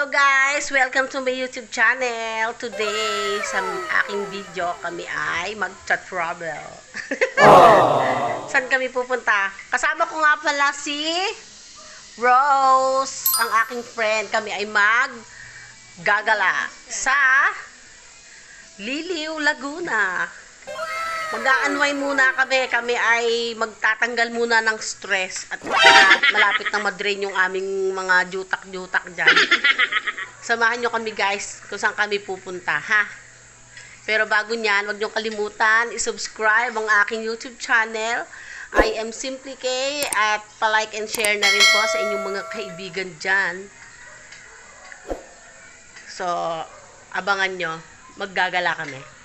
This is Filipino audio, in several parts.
Hello guys! Welcome to my YouTube channel. Today, sa aking video, kami ay mag-travel. Saan kami pupunta? Kasama ko nga pala si Rose, ang aking friend. Kami ay mag-gagala sa Liliw, Laguna. Mag-a-unwind muna kami. Kami ay magtatanggal muna ng stress at malapit na madrain yung aming mga jutak-jutak dyan. Samahan nyo kami guys kung saan kami pupunta, ha? Pero bago nyan, huwag nyo kalimutan i-subscribe ang aking YouTube channel. I am Simply K at pa-like and share na rin po sa inyong mga kaibigan dyan. So, abangan nyo. Maggagala kami.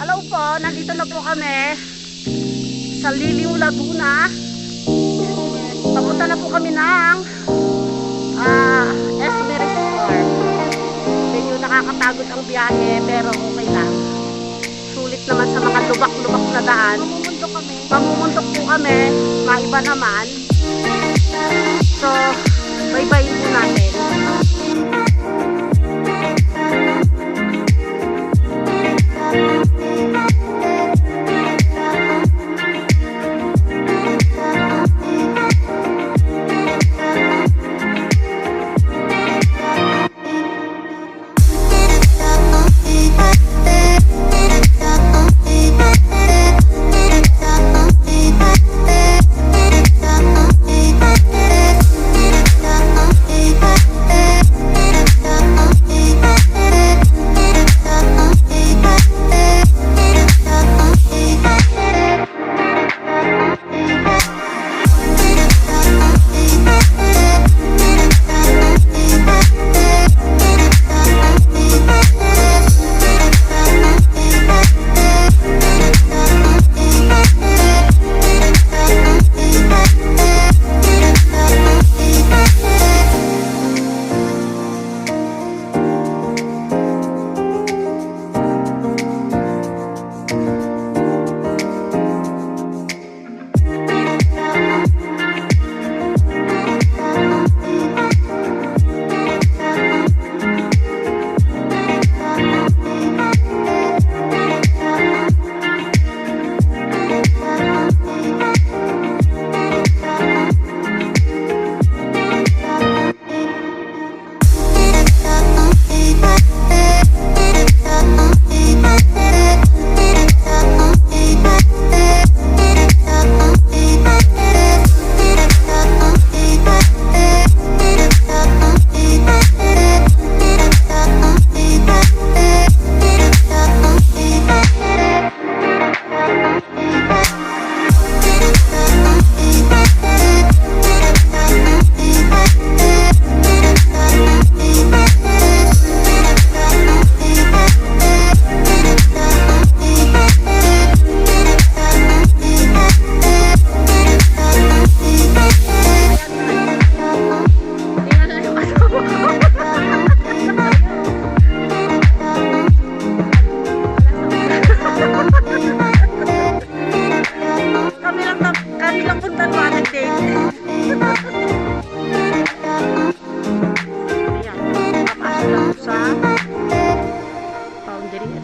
Hello po, nandito na po kami sa Liliw, Laguna. Papunta na po kami ng Esmeralda Farm. Medyo nakakapagod ang biyahe pero okay lang. Sulit naman sa mga lubak-lubak na daan. Mamumundok po kami, maiba naman. So, bye-bye po natin.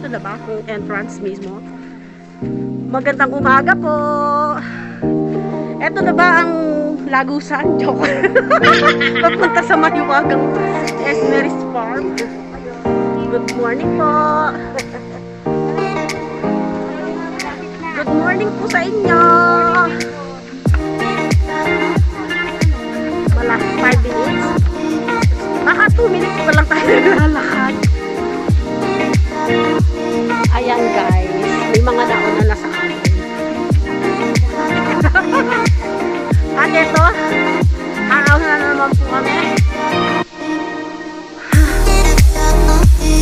Ito na ba? Yung entrance mismo. Magandang umaga po. Ito na ba ang lagusan? Joke. Papunta sa maliwagang Esmeralda Farm. Good morning po. Good morning po sa inyo. Wala 5 minutes. Baka 2 minutes pa lang tayo naglalakad. Ayan guys, may mga nauna na sa akin. At ito, araw na naman po kami.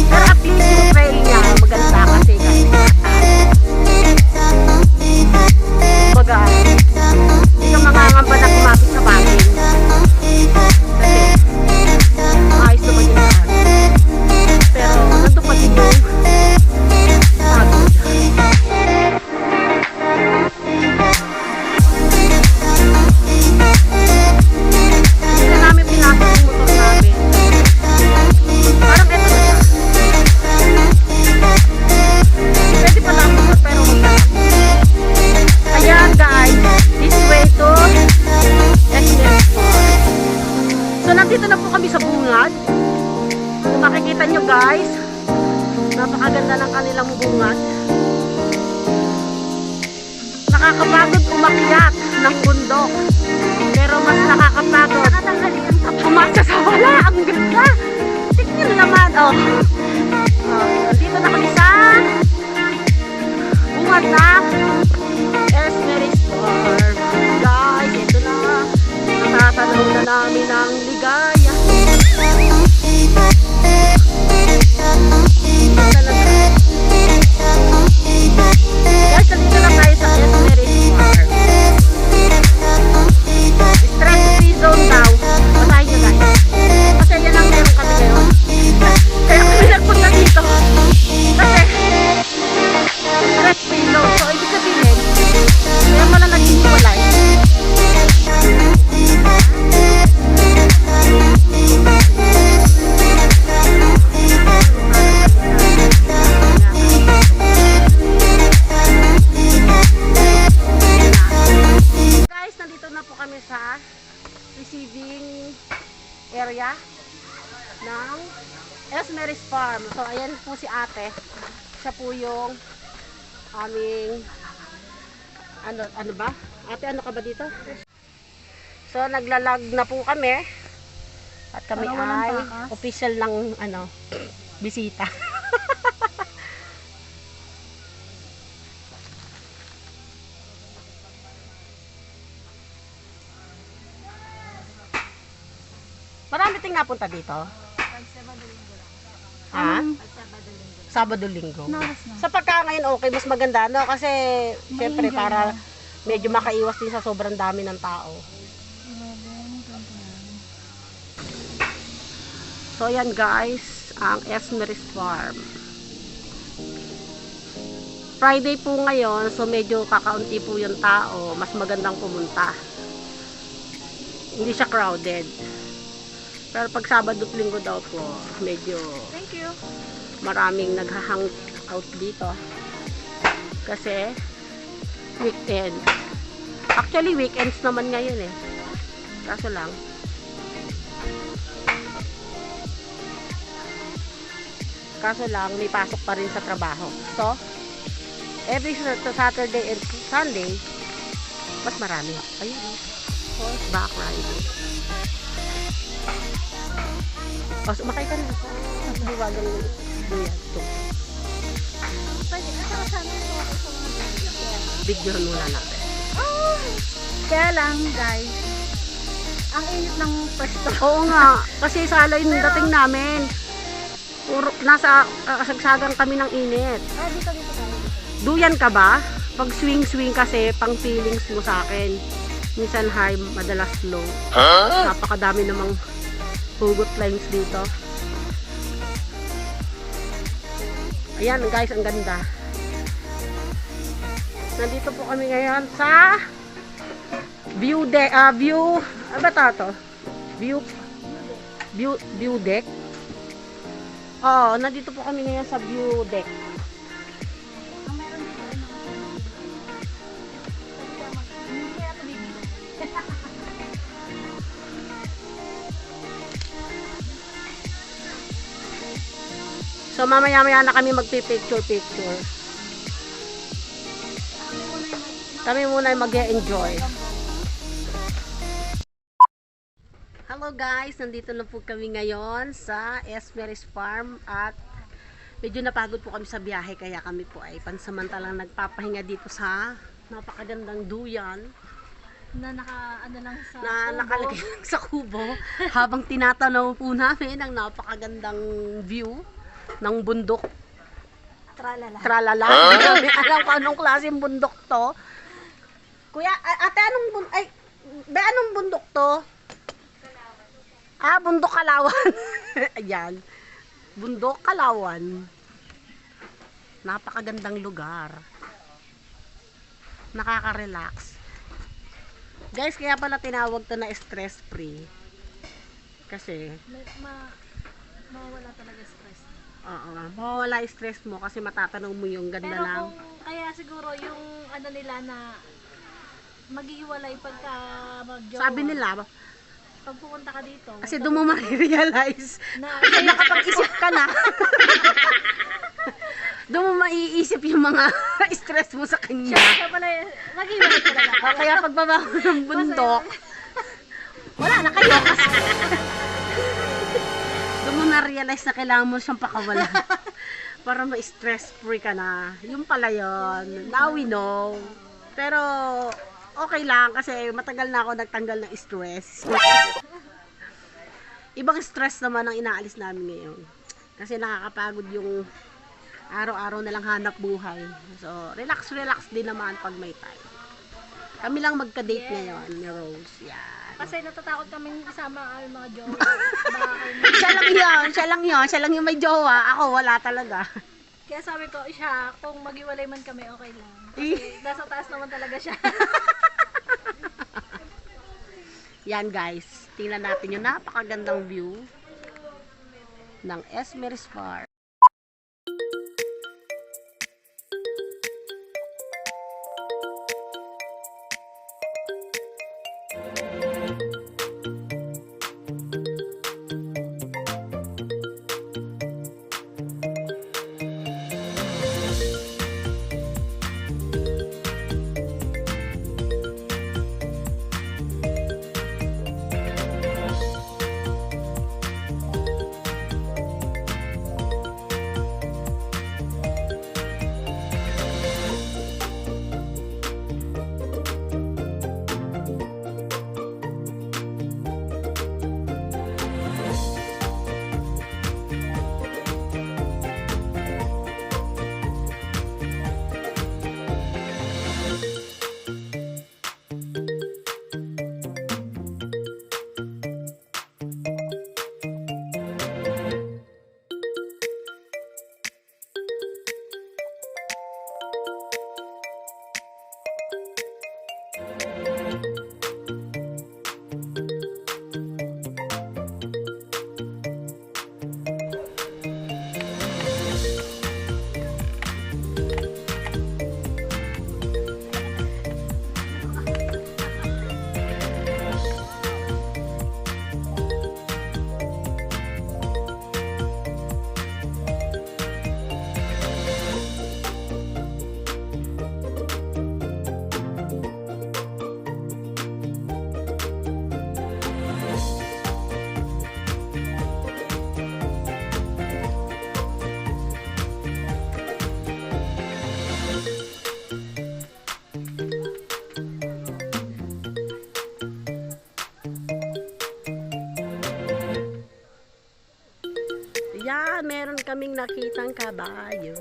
Pero at least yung trail niya maganda kasi guys. Baga, hindi ka mangangamba na kumapit sa bagay. Kasi, ayos naman yung lahat. Pero, nandun pa din yung pagod. Hindi na namin pinasok yung motor namin. Parang ito na siya. Pwede pa lang motor pero magkakap. Ayan guys, this way to Esmeralda. So nandito na po kami sa bungad. Kung makikita nyo guys, napakaganda ng kanilang bungad. Nakakapagod umakyat ng bundok. Pero mas nakakapagod umakyat sa wala. Ang ganda. Tignan naman. Nandito na kami sa bungad na Esmeralda Farm. Guys, ito na. Natatanaw na namin ang ligaya. Guys, nandito na tayo sa Esmeralda Farm. Stress-free zone daw. Basahin nyo guys. Kasi yan ang meron kami ngayon. Kaya kami nagpunta dito. Kasi stress-free zone. So, ibig sabihin, kaya pala naging hiwalay. Guys, nandito na po kami sa receiving area ng Esmeralda Farm. So, ayan po si ate. Siya po yung aming ano ba? Ate, ano ka ba dito? So, naglalag na po kami. At kami ay official ng bisita. Marami ting napunta dito. Ha? Sabado-linggo. Sa pagka ngayon okay, mas maganda no kasi syempre para medyo makaiwas din sa sobrang dami ng tao. So yan guys, ang Esmeralda Farm. Friday po ngayon, so medyo kakaunti po yung tao, mas magandang pumunta. Hindi siya crowded. Pero pag Sabado at Linggo daw po, medyo maraming nag-hang out dito. Kasi weekend. Actually weekends naman ngayon eh. Kaso lang may pasok pa rin sa trabaho. So, every Saturday and Sunday, mas marami. Ayun, horseback riding. O, sumakay ka na. Mas hiwagang buyan. Bigyan muna natin. Kaya lang guys, ang init ng pwesto. Oo nga, kasi sala yung dating namin. Puro, nasa kasagsagan kami ng init. Dito tayo. Duyan ka ba? Pag swing kasi, pang feelings mo sa akin. Minsan high, madalas low. Napakadami namang hugot lines dito. Ayan guys, ang ganda. Nandito po kami ngayon sa view deck, view deck. Oh, nandito po kami ngayon sa view deck. So mamaya-maya na kami magpi-picture-picture. Kami muna ay mag-e-enjoy. Hello guys, nandito na po kami ngayon sa Esmeris Farm at medyo napagod po kami sa biyahe kaya kami po ay pansamantalang nagpapahinga dito sa napakagandang duyan Na lang sa na kubo. nakalagay lang sa kubo habang tinatanaw po namin ang napakagandang view ng bundok. Tralala. Tralala. Hindi alam kung anong klaseng bundok to. Kuya, ate, anong bundok? Ay, be, anong bundok to? Ah, bundok Kalawan. Ayan. Bundok Kalawan. Napakagandang lugar. Nakaka-relax. Guys, kaya pala tinawag to na stress-free. Kasi, Mawala talaga stress. oo, mawawala yung stress mo kasi matatanong mo yung ganda Pero ng... kaya siguro yung ano nila na maghihiwalay pagka mag-jowa. Sabi nila, Pag pupunta ka dito. kasi doon mo ma-realize na na nakapag-isip ka na. Doon mo maiisip yung mga stress mo sa kanya. siya pala, maghihiwalay talaga. Kaya pagbaba mo ng bundok, wala na kayo. Kasi doon mo na-realize na kailangan mo siyang pakawala. Para ma-stress free ka na. Yung pala yun. Now we know. Pero, okay lang kasi matagal na ako nagtanggal ng stress. Ibang stress naman ang inaalis namin ngayon. Kasi nakakapagod yung araw-araw na lang hanap buhay. So, relax din naman pag may time. Kami lang magka-date ngayon ni Rose. Yan. Kasi natatakot kaming isama ang mga jowa. Siya lang yung may jowa. Ako wala talaga. Kaya sabi ko, siya, kung maghiwalay man kami, okay lang. Kasi nasa taas naman talaga siya. Yan guys, tingnan natin yung napakagandang view ng Esmeris Farm. Yeah, meron kaming nakitang kabayo.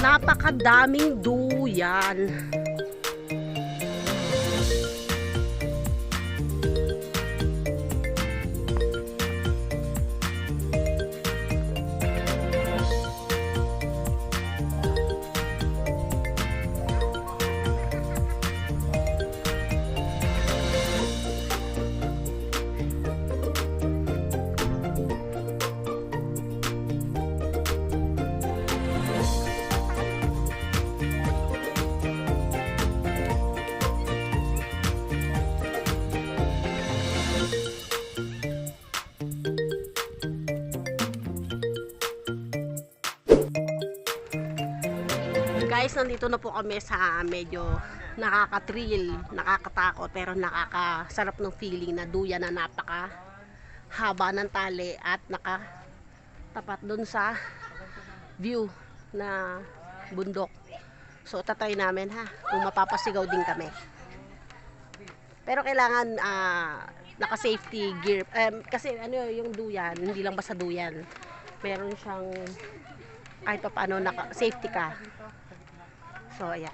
Napakadaming duyan. Guys, nandito na po kami sa medyo nakaka-thrill, nakakatakot, pero nakakasarap ng feeling na duyan na napaka haba ng tali at nakatapat dun sa view na bundok. So, tatry namin ha, kung mapapasigaw din kami. Pero kailangan naka-safety gear. Kasi ano yung duyan, hindi lang basta duyan. Meron siyang kahit pa paano naka-safety ka. So, ayan.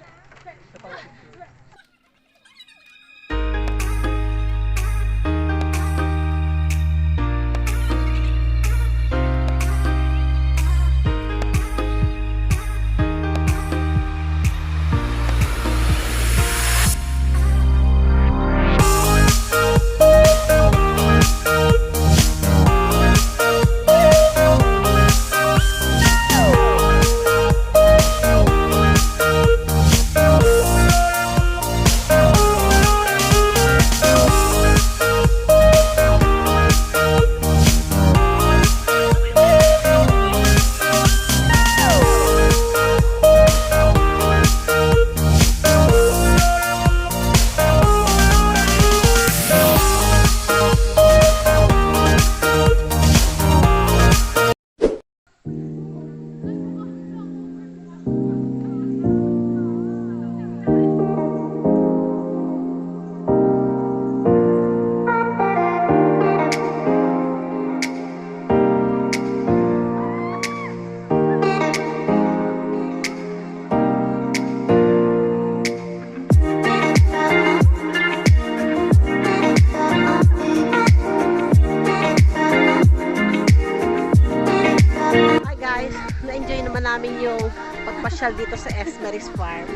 Na-enjoy naman namin yung pagpasyal dito sa Esmeralda Farm.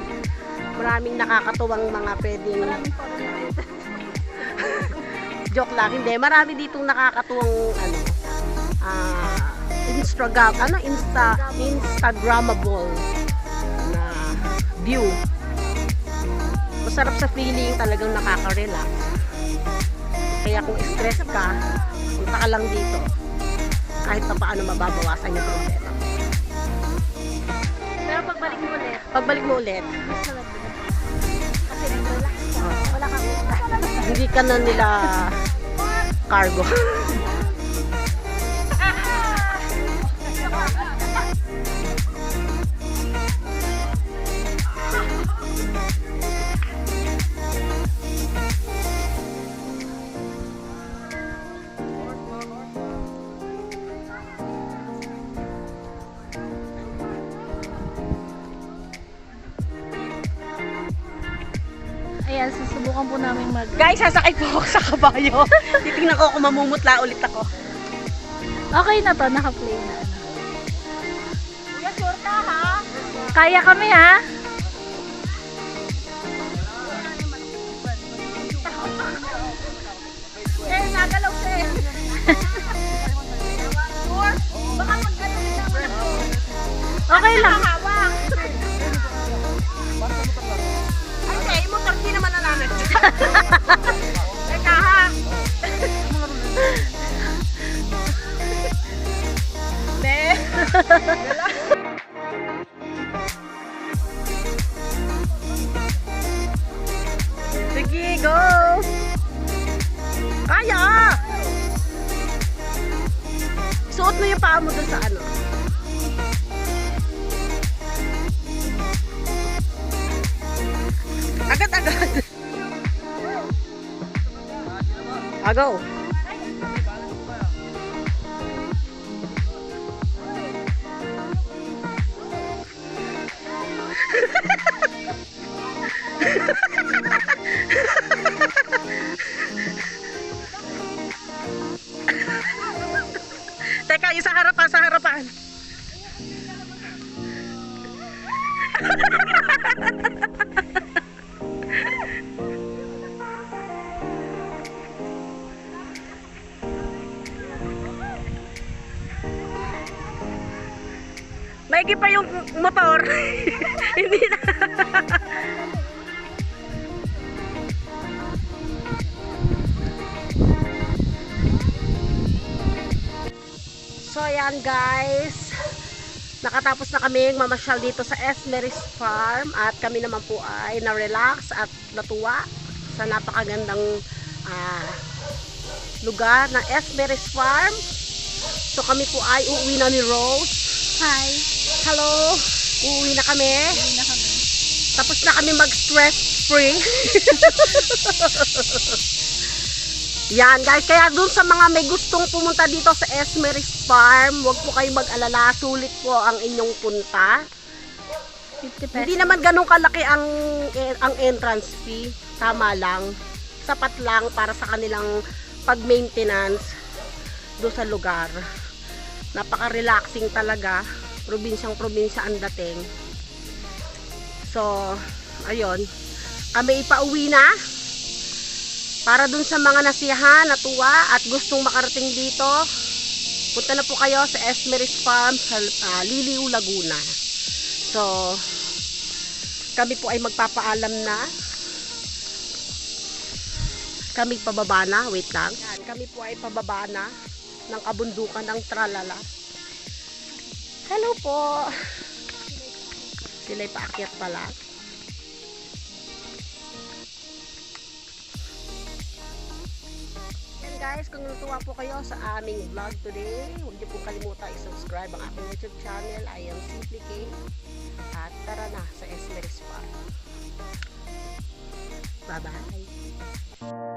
Maraming nakakatuwang mga pwedeng joke lang, hindi. Marami ditong nakakatuwang Instagrammable na view. Masarap sa feeling, talagang nakaka-relax. Kaya kung stress ka, punta ka lang dito. Kahit pa paano mababawasan yung problema. Pero pagbalik mo ulit, Pagbalik mo ulit, masarap din. Kasi relax ka. Wala kang hindi ka na nila cargo. Ayan, susubukan po namin Guys, sasakay po ako sa kabayo. Titingnan ko kung mamumutla ulit ako. Okay na to, naka-play na. Kuya, sure ka ha? Kaya kami ha? Nagalaw siya eh. Sure? Baka magkano siya mo na. Okay lang. Hawak. Ay, motor di naman na namin. Teka ha. Be. Sige, go. Kaya. Suot mo yung paa mo dun sa ano. Agad-agad. Go. Teka, yung sa harapan, sa harapan. Maigi pa yung motor. Hindi na. So, ayan guys. Nakatapos na kami mamasyal dito sa Esmeris Farm at kami naman po ay na-relax at natuwa sa napakagandang lugar ng Esmeris Farm. So kami po ay uuwi na ni Rose. Hi. Hello! Uuwi na kami. Uwi na kami. Tapos na kami mag-stress free. Yan guys, kaya dun sa mga may gustong pumunta dito sa Esmeris Farm, huwag po kayong mag-alala, sulit po ang inyong punta. 50 pesos. Hindi naman ganun kalaki ang entrance fee, tama lang. Sapat lang para sa kanilang pag-maintenance doon sa lugar. Napaka-relaxing talaga, probinsyang-probinsya ang dating. So, ayun, kami ipauwi na. Para dun sa mga nasiyahan, natuwa at gustong makarating dito, punta na po kayo sa Esmeris Farm sa Liliu, Laguna. So, kami po ay magpapaalam na. Kami pababa na, wait lang. Yan, kami po ay pababa na ng kabundukan ng Tralala. Hello po! Sila'y paakyat pala. Guys, kung natuwa po kayo sa aming vlog today, huwag niyo po kalimutan i-subscribe ang aking YouTube channel. I am Simply K. At tara na sa Esmeris Farm. Bye-bye!